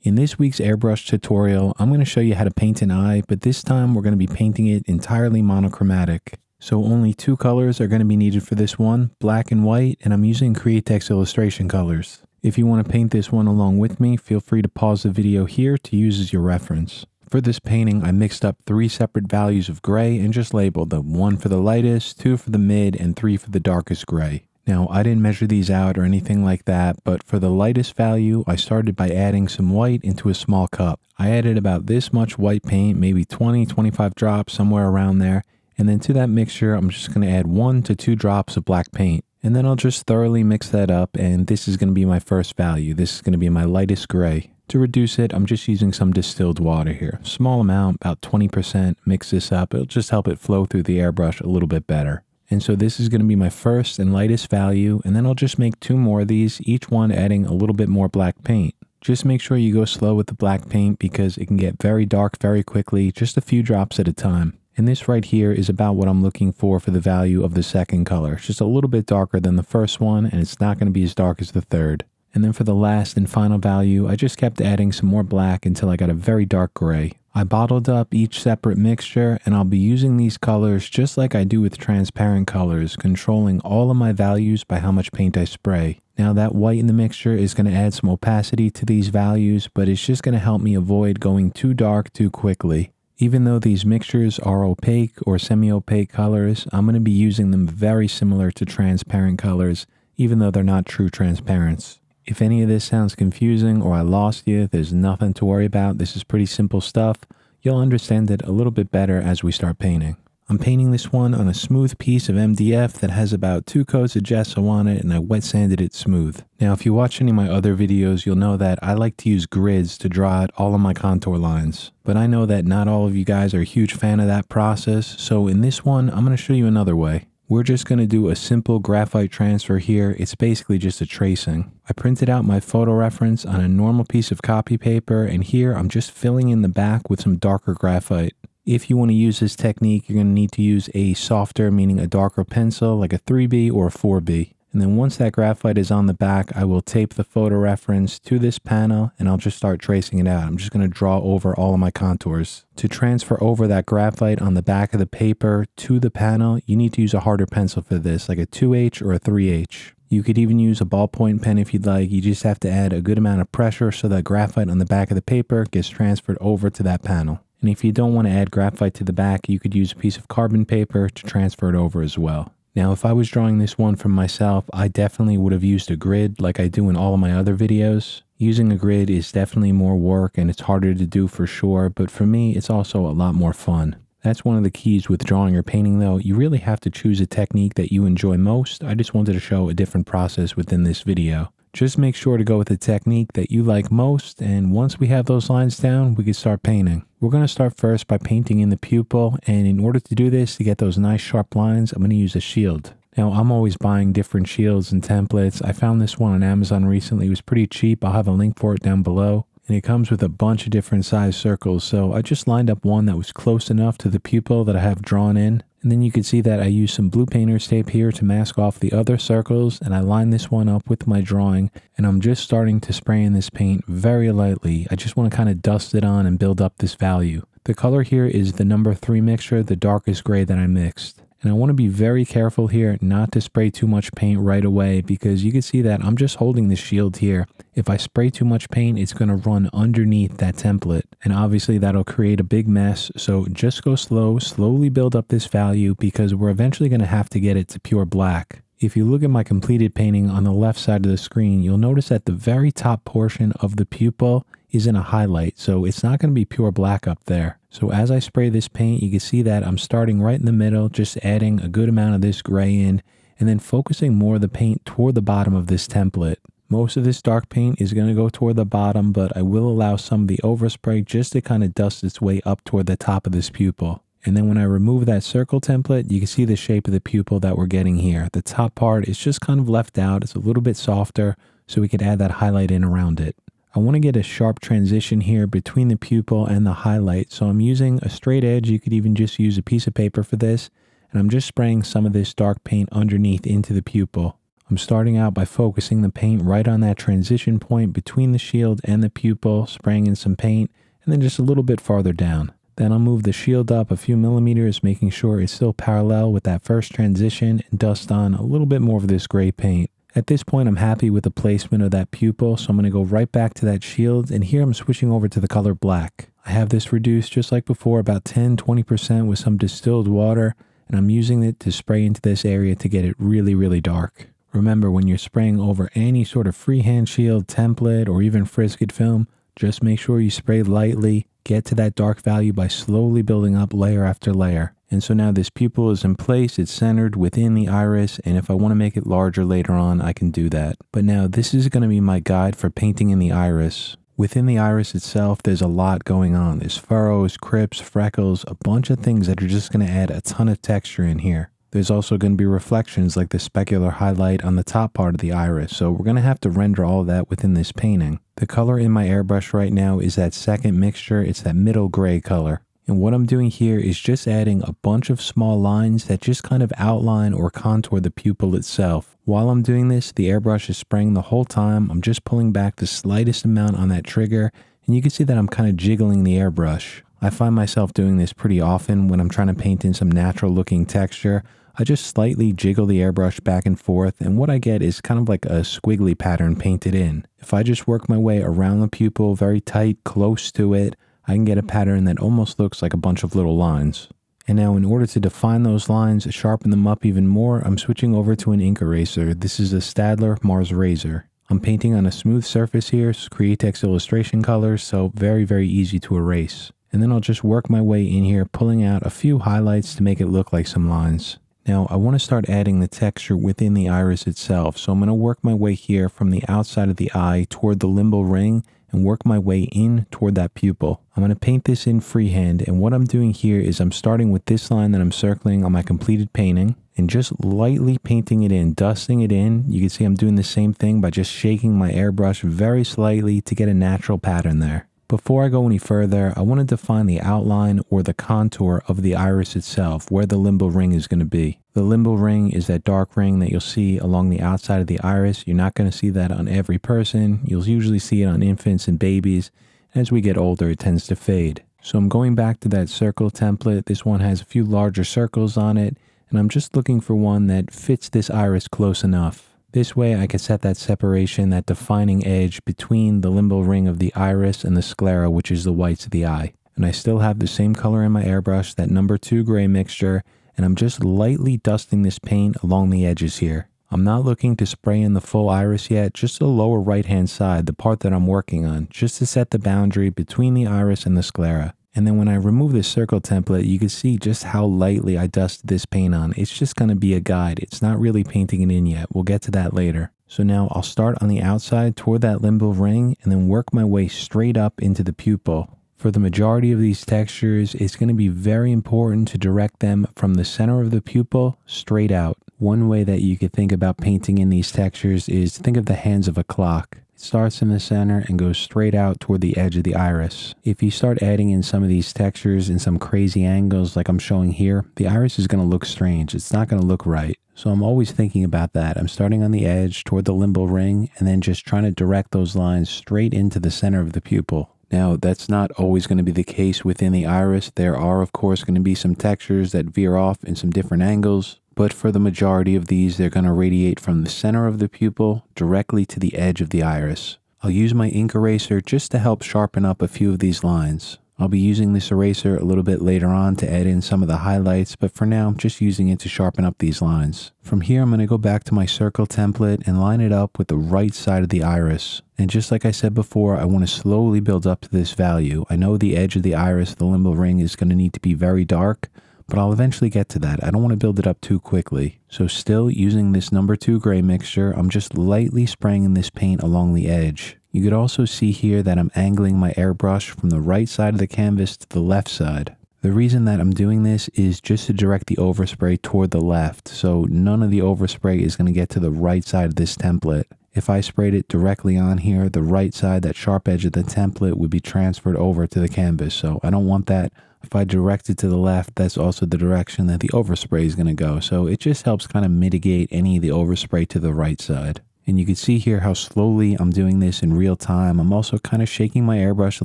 In this week's airbrush tutorial, I'm going to show you how to paint an eye, but this time we're going to be painting it entirely monochromatic. So only two colors are going to be needed for this one, black and white, and I'm using Createx illustration colors. If you want to paint this one along with me, feel free to pause the video here to use as your reference. For this painting, I mixed up 3 separate values of gray and just labeled them, 1 for the lightest, 2 for the mid, and 3 for the darkest gray. Now, I didn't measure these out or anything like that, but for the lightest value, I started by adding some white into a small cup. I added about this much white paint, maybe 20-25 drops, somewhere around there, and then to that mixture, I'm just going to add 1 to 2 drops of black paint. And then I'll just thoroughly mix that up, and this is going to be my first value. This is going to be my lightest gray. To reduce it, I'm just using some distilled water here. Small amount, about 20%. Mix this up. It'll just help it flow through the airbrush a little bit better. And so this is going to be my first and lightest value, and then I'll just make 2 more of these, each one adding a little bit more black paint. Just make sure you go slow with the black paint because it can get very dark very quickly, just a few drops at a time. And this right here is about what I'm looking for the value of the second color. It's just a little bit darker than the first one, and it's not going to be as dark as the third. And then for the last and final value, I just kept adding some more black until I got a very dark gray. I bottled up each separate mixture, and I'll be using these colors just like I do with transparent colors, controlling all of my values by how much paint I spray. Now that white in the mixture is going to add some opacity to these values, but it's just going to help me avoid going too dark too quickly. Even though these mixtures are opaque or semi-opaque colors, I'm going to be using them very similar to transparent colors, even though they're not true transparents. If any of this sounds confusing or I lost you, there's nothing to worry about. This is pretty simple stuff. You'll understand it a little bit better as we start painting. I'm painting this one on a smooth piece of MDF that has about 2 coats of gesso on it, and I wet sanded it smooth. Now, if you watch any of my other videos, you'll know that I like to use grids to draw out all of my contour lines. But I know that not all of you guys are a huge fan of that process, so in this one, I'm going to show you another way. We're just going to do a simple graphite transfer here. It's basically just a tracing. I printed out my photo reference on a normal piece of copy paper, and here I'm just filling in the back with some darker graphite. If you want to use this technique, you're going to need to use a softer, meaning a darker pencil, like a 3B or a 4B. And then once that graphite is on the back, I will tape the photo reference to this panel and I'll just start tracing it out. I'm just going to draw over all of my contours. To transfer over that graphite on the back of the paper to the panel, you need to use a harder pencil for this, like a 2H or a 3H. You could even use a ballpoint pen if you'd like. You just have to add a good amount of pressure so that graphite on the back of the paper gets transferred over to that panel. And if you don't want to add graphite to the back, you could use a piece of carbon paper to transfer it over as well. Now, if I was drawing this one from myself, I definitely would have used a grid like I do in all of my other videos. Using a grid is definitely more work and it's harder to do for sure, but for me, it's also a lot more fun. That's one of the keys with drawing or painting though. You really have to choose a technique that you enjoy most. I just wanted to show a different process within this video. Just make sure to go with the technique that you like most, and once we have those lines down, we can start painting. We're going to start first by painting in the pupil, and in order to do this, to get those nice sharp lines, I'm going to use a shield. Now, I'm always buying different shields and templates. I found this one on Amazon recently. It was pretty cheap. I'll have a link for it down below. And it comes with a bunch of different size circles, so I just lined up one that was close enough to the pupil that I have drawn in. And then you can see that I used some blue painter's tape here to mask off the other circles, and I lined this one up with my drawing, and I'm just starting to spray in this paint very lightly. I just want to kind of dust it on and build up this value. The color here is the number 3 mixture, the darkest gray that I mixed. And I want to be very careful here not to spray too much paint right away because you can see that I'm just holding the shield here. If I spray too much paint, it's going to run underneath that template. And obviously that'll create a big mess. So just go slow, slowly build up this value because we're eventually going to have to get it to pure black. If you look at my completed painting on the left side of the screen, you'll notice that the very top portion of the pupil is in a highlight, so it's not going to be pure black up there. So as I spray this paint, you can see that I'm starting right in the middle, just adding a good amount of this gray in, and then focusing more of the paint toward the bottom of this template. Most of this dark paint is going to go toward the bottom, but I will allow some of the overspray just to kind of dust its way up toward the top of this pupil. And then when I remove that circle template, you can see the shape of the pupil that we're getting here. The top part is just kind of left out. It's a little bit softer, so we could add that highlight in around it. I want to get a sharp transition here between the pupil and the highlight, so I'm using a straight edge. You could even just use a piece of paper for this, and I'm just spraying some of this dark paint underneath into the pupil. I'm starting out by focusing the paint right on that transition point between the shield and the pupil, spraying in some paint, and then just a little bit farther down. Then I'll move the shield up a few millimeters, making sure it's still parallel with that first transition, and dust on a little bit more of this gray paint. At this point, I'm happy with the placement of that pupil, so I'm going to go right back to that shield, and here I'm switching over to the color black. I have this reduced just like before, about 10-20% with some distilled water, and I'm using it to spray into this area to get it really, really dark. Remember, when you're spraying over any sort of freehand shield, template, or even Frisket film, just make sure you spray lightly, get to that dark value by slowly building up layer after layer. And so now this pupil is in place, it's centered within the iris, and if I want to make it larger later on, I can do that. But now this is going to be my guide for painting in the iris. Within the iris itself, there's a lot going on. There's furrows, crypts, freckles, a bunch of things that are just going to add a ton of texture in here. There's also going to be reflections like the specular highlight on the top part of the iris, so we're going to have to render all of that within this painting. The color in my airbrush right now is that second mixture, it's that middle gray color. And what I'm doing here is just adding a bunch of small lines that just kind of outline or contour the pupil itself. While I'm doing this, the airbrush is spraying the whole time. I'm just pulling back the slightest amount on that trigger, and you can see that I'm kind of jiggling the airbrush. I find myself doing this pretty often when I'm trying to paint in some natural looking texture. I just slightly jiggle the airbrush back and forth, and what I get is kind of like a squiggly pattern painted in. If I just work my way around the pupil very tight, close to it, I can get a pattern that almost looks like a bunch of little lines. And now in order to define those lines, sharpen them up even more, I'm switching over to an ink eraser. This is a Staedtler Mars Razor. I'm painting on a smooth surface here, Createx illustration colors, so very, very easy to erase. And then I'll just work my way in here, pulling out a few highlights to make it look like some lines. Now I want to start adding the texture within the iris itself, so I'm going to work my way here from the outside of the eye toward the limbal ring and work my way in toward that pupil. I'm going to paint this in freehand, and what I'm doing here is I'm starting with this line that I'm circling on my completed painting and just lightly painting it in, dusting it in. You can see I'm doing the same thing by just shaking my airbrush very slightly to get a natural pattern there. Before I go any further, I want to define the outline or the contour of the iris itself, where the limbal ring is going to be. The limbal ring is that dark ring that you'll see along the outside of the iris. You're not going to see that on every person. You'll usually see it on infants and babies. As we get older, it tends to fade. So I'm going back to that circle template. This one has a few larger circles on it, and I'm just looking for one that fits this iris close enough. This way I can set that separation, that defining edge between the limbal ring of the iris and the sclera, which is the whites of the eye. And I still have the same color in my airbrush, that number 2 gray mixture, and I'm just lightly dusting this paint along the edges here. I'm not looking to spray in the full iris yet, just the lower right hand side, the part that I'm working on, just to set the boundary between the iris and the sclera. And then when I remove this circle template, you can see just how lightly I dusted this paint on. It's just going to be a guide. It's not really painting it in yet. We'll get to that later. So now I'll start on the outside toward that limbal ring and then work my way straight up into the pupil. For the majority of these textures, it's going to be very important to direct them from the center of the pupil straight out. One way that you could think about painting in these textures is think of the hands of a clock. Starts in the center and goes straight out toward the edge of the iris. If you start adding in some of these textures in some crazy angles like I'm showing here, the iris is going to look strange. It's not going to look right. So I'm always thinking about that. I'm starting on the edge toward the limbal ring and then just trying to direct those lines straight into the center of the pupil. Now, that's not always going to be the case within the iris. There are, of course, going to be some textures that veer off in some different angles. But for the majority of these, they're going to radiate from the center of the pupil directly to the edge of the iris. I'll use my ink eraser just to help sharpen up a few of these lines. I'll be using this eraser a little bit later on to add in some of the highlights, but for now I'm just using it to sharpen up these lines. From here I'm going to go back to my circle template and line it up with the right side of the iris. And just like I said before, I want to slowly build up to this value. I know the edge of the iris, the limbal ring, is going to need to be very dark, but I'll eventually get to that. I don't want to build it up too quickly. So still using this number 2 gray mixture, I'm just lightly spraying in this paint along the edge. You could also see here that I'm angling my airbrush from the right side of the canvas to the left side. The reason that I'm doing this is just to direct the overspray toward the left, so none of the overspray is going to get to the right side of this template. If I sprayed it directly on here, the right side, that sharp edge of the template, would be transferred over to the canvas. So I don't want that. If I direct it to the left, that's also the direction that the overspray is going to go. So it just helps kind of mitigate any of the overspray to the right side. And you can see here how slowly I'm doing this in real time. I'm also kind of shaking my airbrush a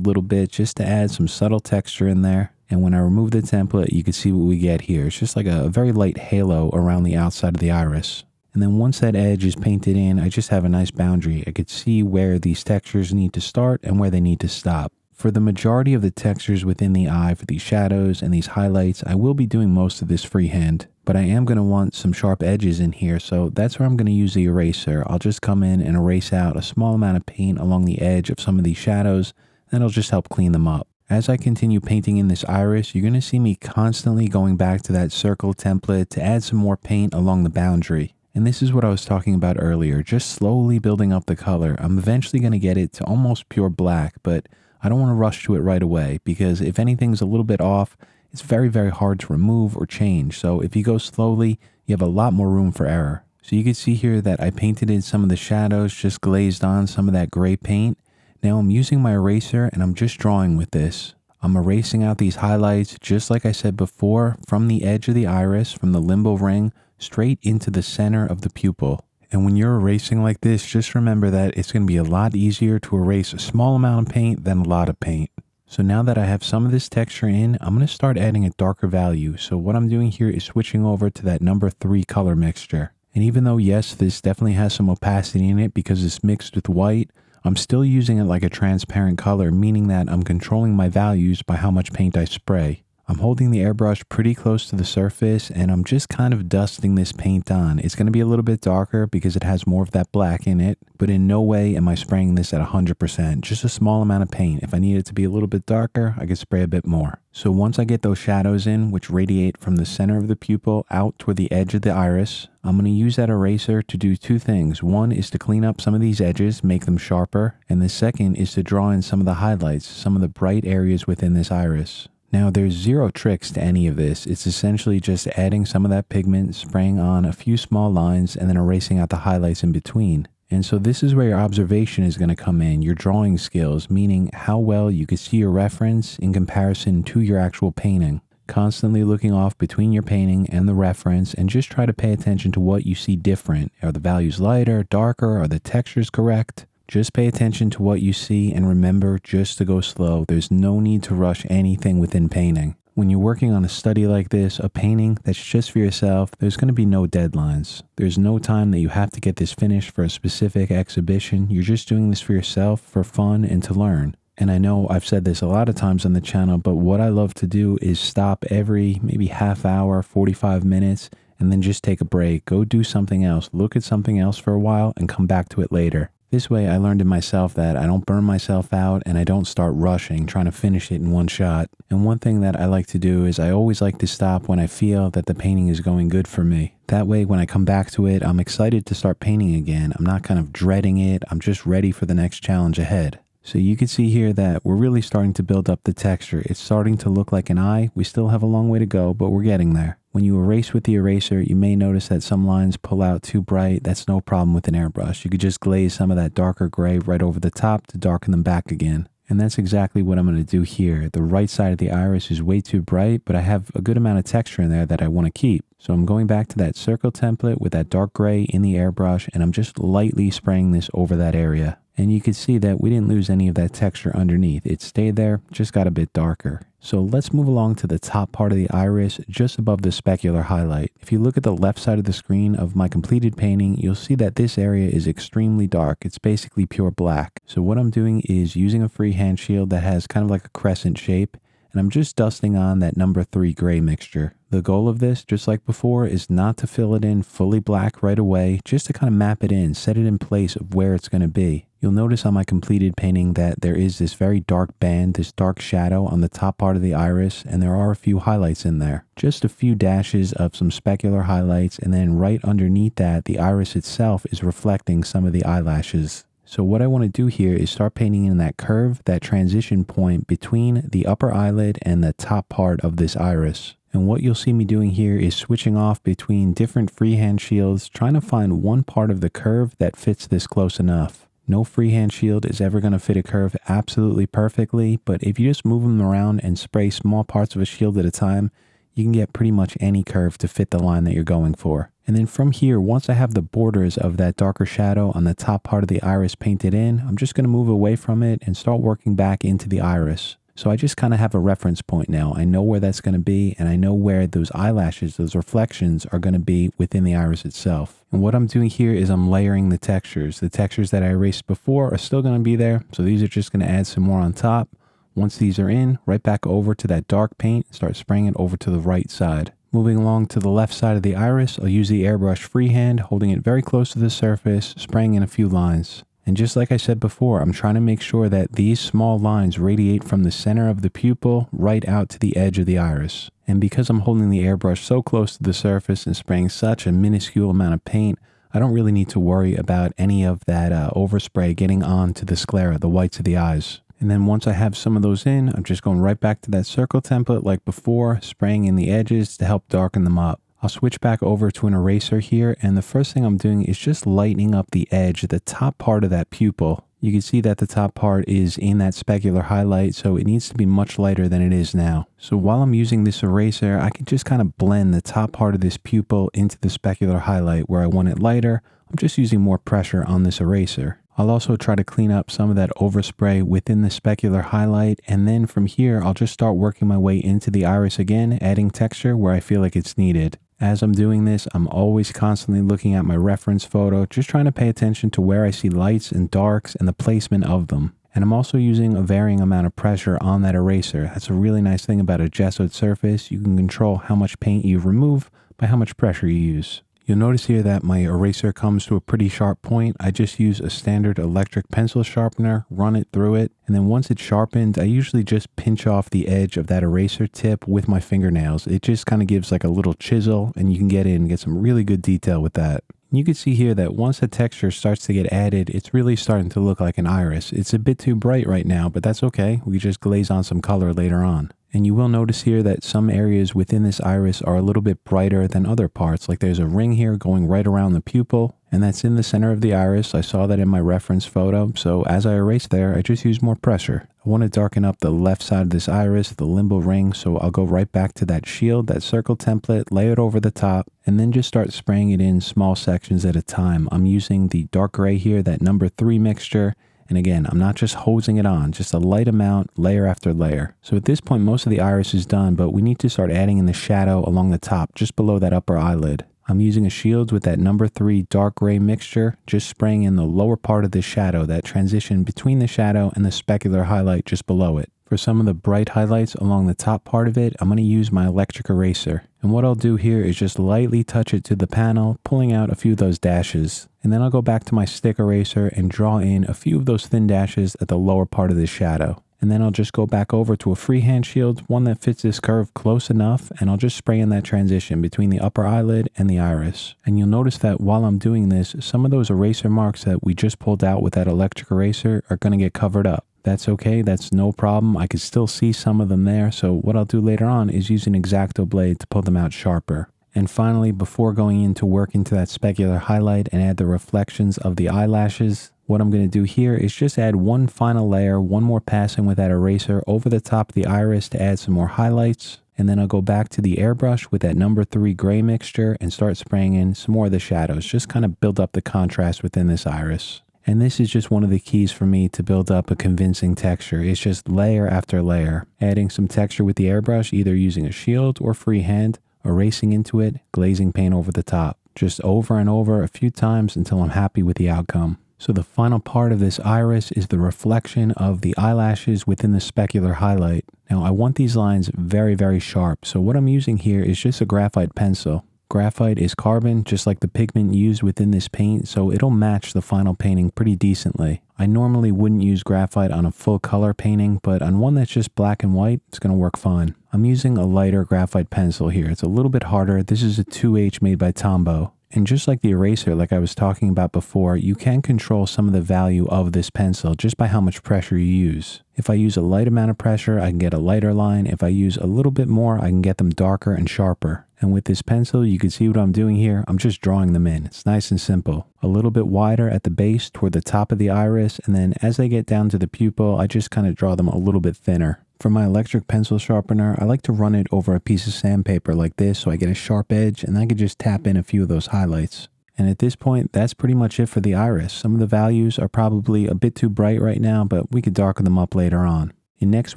little bit just to add some subtle texture in there. And when I remove the template, you can see what we get here. It's just like a very light halo around the outside of the iris. And then once that edge is painted in, I just have a nice boundary. I could see where these textures need to start and where they need to stop. For the majority of the textures within the eye, for these shadows and these highlights, I will be doing most of this freehand. But I am going to want some sharp edges in here, so that's where I'm going to use the eraser. I'll just come in and erase out a small amount of paint along the edge of some of these shadows, and it'll just help clean them up. As I continue painting in this iris, you're going to see me constantly going back to that circle template to add some more paint along the boundary. And this is what I was talking about earlier, just slowly building up the color. I'm eventually going to get it to almost pure black, but I don't want to rush to it right away because if anything's a little bit off, it's very, very hard to remove or change. So if you go slowly, you have a lot more room for error. So you can see here that I painted in some of the shadows, just glazed on some of that gray paint. Now I'm using my eraser and I'm just drawing with this. I'm erasing out these highlights, just like I said before, from the edge of the iris, from the limbo ring, straight into the center of the pupil. And when you're erasing like this, just remember that it's going to be a lot easier to erase a small amount of paint than a lot of paint. So now that I have some of this texture in, I'm going to start adding a darker value. So what I'm doing here is switching over to that number 3 color mixture. And even though, yes, this definitely has some opacity in it because it's mixed with white, I'm still using it like a transparent color, meaning that I'm controlling my values by how much paint I spray. I'm holding the airbrush pretty close to the surface and I'm just kind of dusting this paint on. It's going to be a little bit darker because it has more of that black in it, but in no way am I spraying this at 100%, just a small amount of paint. If I need it to be a little bit darker, I could spray a bit more. So once I get those shadows in, which radiate from the center of the pupil out toward the edge of the iris, I'm going to use that eraser to do two things. One is to clean up some of these edges, make them sharper, and the second is to draw in some of the highlights, some of the bright areas within this iris. Now there's zero tricks to any of this. It's essentially just adding some of that pigment, spraying on a few small lines, and then erasing out the highlights in between. And so this is where your observation is going to come in, your drawing skills, meaning how well you can see your reference in comparison to your actual painting. Constantly looking off between your painting and the reference and just try to pay attention to what you see different. Are the values lighter, darker? Are the textures correct? Just pay attention to what you see and remember just to go slow. There's no need to rush anything within painting. When you're working on a study like this, a painting that's just for yourself, there's going to be no deadlines. There's no time that you have to get this finished for a specific exhibition. You're just doing this for yourself, for fun, and to learn. And I know I've said this a lot of times on the channel, but what I love to do is stop every maybe half hour, 45 minutes, and then just take a break. Go do something else. Look at something else for a while and come back to it later. This way I learned in myself that I don't burn myself out and I don't start rushing, trying to finish it in one shot. And one thing that I like to do is I always like to stop when I feel that the painting is going good for me. That way when I come back to it, I'm excited to start painting again. I'm not kind of dreading it. I'm just ready for the next challenge ahead. So you can see here that we're really starting to build up the texture. It's starting to look like an eye. We still have a long way to go, but we're getting there. When you erase with the eraser, you may notice that some lines pull out too bright. That's no problem with an airbrush. You could just glaze some of that darker gray right over the top to darken them back again. And that's exactly what I'm going to do here. The right side of the iris is way too bright, but I have a good amount of texture in there that I want to keep. So I'm going back to that circle template with that dark gray in the airbrush, and I'm just lightly spraying this over that area. And you can see that we didn't lose any of that texture underneath. It stayed there, just got a bit darker. So let's move along to the top part of the iris, just above the specular highlight. If you look at the left side of the screen of my completed painting, you'll see that this area is extremely dark. It's basically pure black. So what I'm doing is using a freehand shield that has kind of like a crescent shape, and I'm just dusting on that number 3 gray mixture. The goal of this, just like before, is not to fill it in fully black right away, just to kind of map it in, set it in place of where it's going to be. You'll notice on my completed painting that there is this very dark band, this dark shadow on the top part of the iris, and there are a few highlights in there. Just a few dashes of some specular highlights, and then right underneath that, the iris itself is reflecting some of the eyelashes. So what I want to do here is start painting in that curve, that transition point between the upper eyelid and the top part of this iris. And what you'll see me doing here is switching off between different freehand shields, trying to find one part of the curve that fits this close enough. No freehand shield is ever going to fit a curve absolutely perfectly, but if you just move them around and spray small parts of a shield at a time, you can get pretty much any curve to fit the line that you're going for. And then from here, once I have the borders of that darker shadow on the top part of the iris painted in, I'm just going to move away from it and start working back into the iris. So I just kind of have a reference point now. I know where that's going to be, and I know where those eyelashes, those reflections are going to be within the iris itself. And what I'm doing here is I'm layering the textures. The textures that I erased before are still going to be there, so these are just going to add some more on top. Once these are in, right back over to that dark paint, start spraying it over to the right side. Moving along to the left side of the iris, I'll use the airbrush freehand, holding it very close to the surface, spraying in a few lines. And just like I said before, I'm trying to make sure that these small lines radiate from the center of the pupil right out to the edge of the iris. And because I'm holding the airbrush so close to the surface and spraying such a minuscule amount of paint, I don't really need to worry about any of that overspray getting onto the sclera, the whites of the eyes. And then once I have some of those in, I'm just going right back to that circle template like before, spraying in the edges to help darken them up. I'll switch back over to an eraser here, and the first thing I'm doing is just lightening up the edge, the top part of that pupil. You can see that the top part is in that specular highlight, so it needs to be much lighter than it is now. So while I'm using this eraser, I can just kind of blend the top part of this pupil into the specular highlight. Where I want it lighter, I'm just using more pressure on this eraser. I'll also try to clean up some of that overspray within the specular highlight, and then from here, I'll just start working my way into the iris again, adding texture where I feel like it's needed. As I'm doing this, I'm always constantly looking at my reference photo, just trying to pay attention to where I see lights and darks and the placement of them. And I'm also using a varying amount of pressure on that eraser. That's a really nice thing about a gessoed surface. You can control how much paint you remove by how much pressure you use. You'll notice here that my eraser comes to a pretty sharp point. I just use a standard electric pencil sharpener, run it through it, and then once it's sharpened, I usually just pinch off the edge of that eraser tip with my fingernails. It just kind of gives like a little chisel, and you can get in and get some really good detail with that. You can see here that once the texture starts to get added, it's really starting to look like an iris. It's a bit too bright right now, but that's okay. We just glaze on some color later on. And you will notice here that some areas within this iris are a little bit brighter than other parts. Like there's a ring here going right around the pupil, and that's in the center of the iris. I saw that in my reference photo. So as I erase there, I just use more pressure. I want to darken up the left side of this iris, the limbo ring. So I'll go right back to that shield, that circle template, lay it over the top, and then just start spraying it in small sections at a time. I'm using the dark gray here, that number 3 mixture. And again, I'm not just hosing it on, just a light amount, layer after layer. So at this point, most of the iris is done, but we need to start adding in the shadow along the top, just below that upper eyelid. I'm using a shield with that number 3 dark gray mixture, just spraying in the lower part of the shadow, that transition between the shadow and the specular highlight just below it. For some of the bright highlights along the top part of it, I'm going to use my electric eraser. And what I'll do here is just lightly touch it to the panel, pulling out a few of those dashes. And then I'll go back to my stick eraser and draw in a few of those thin dashes at the lower part of the shadow. And then I'll just go back over to a freehand shield, one that fits this curve close enough, and I'll just spray in that transition between the upper eyelid and the iris. And you'll notice that while I'm doing this, some of those eraser marks that we just pulled out with that electric eraser are going to get covered up. That's okay, that's no problem. I could still see some of them there, so what I'll do later on is use an X-Acto blade to pull them out sharper. And finally, before going into work into that specular highlight and add the reflections of the eyelashes, what I'm going to do here is just add one final layer, one more passing with that eraser over the top of the iris to add some more highlights. And then I'll go back to the airbrush with that number 3 gray mixture and start spraying in some more of the shadows, just kind of build up the contrast within this iris. And this is just one of the keys for me to build up a convincing texture. It's just layer after layer. Adding some texture with the airbrush, either using a shield or freehand, erasing into it, glazing paint over the top. Just over and over a few times until I'm happy with the outcome. So the final part of this iris is the reflection of the eyelashes within the specular highlight. Now I want these lines very, very sharp. So what I'm using here is just a graphite pencil. Graphite is carbon, just like the pigment used within this paint, so it'll match the final painting pretty decently. I normally wouldn't use graphite on a full color painting, but on one that's just black and white, it's going to work fine. I'm using a lighter graphite pencil here. It's a little bit harder. This is a 2H made by Tombow. And just like the eraser, like I was talking about before, you can control some of the value of this pencil just by how much pressure you use. If I use a light amount of pressure, I can get a lighter line. If I use a little bit more, I can get them darker and sharper. And with this pencil, you can see what I'm doing here. I'm just drawing them in. It's nice and simple. A little bit wider at the base toward the top of the iris, and then as they get down to the pupil, I just kind of draw them a little bit thinner. For my electric pencil sharpener, I like to run it over a piece of sandpaper like this so I get a sharp edge, and I can just tap in a few of those highlights. And at this point, that's pretty much it for the iris. Some of the values are probably a bit too bright right now, but we could darken them up later on. In next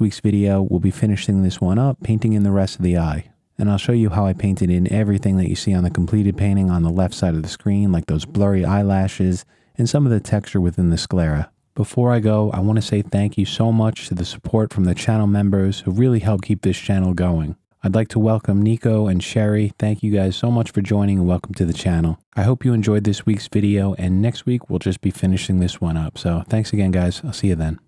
week's video, we'll be finishing this one up, painting in the rest of the eye. And I'll show you how I painted in everything that you see on the completed painting on the left side of the screen, like those blurry eyelashes and some of the texture within the sclera. Before I go, I want to say thank you so much to the support from the channel members who really help keep this channel going. I'd like to welcome Nico and Sherry. Thank you guys so much for joining and welcome to the channel. I hope you enjoyed this week's video, and next week we'll just be finishing this one up. So thanks again, guys. I'll see you then.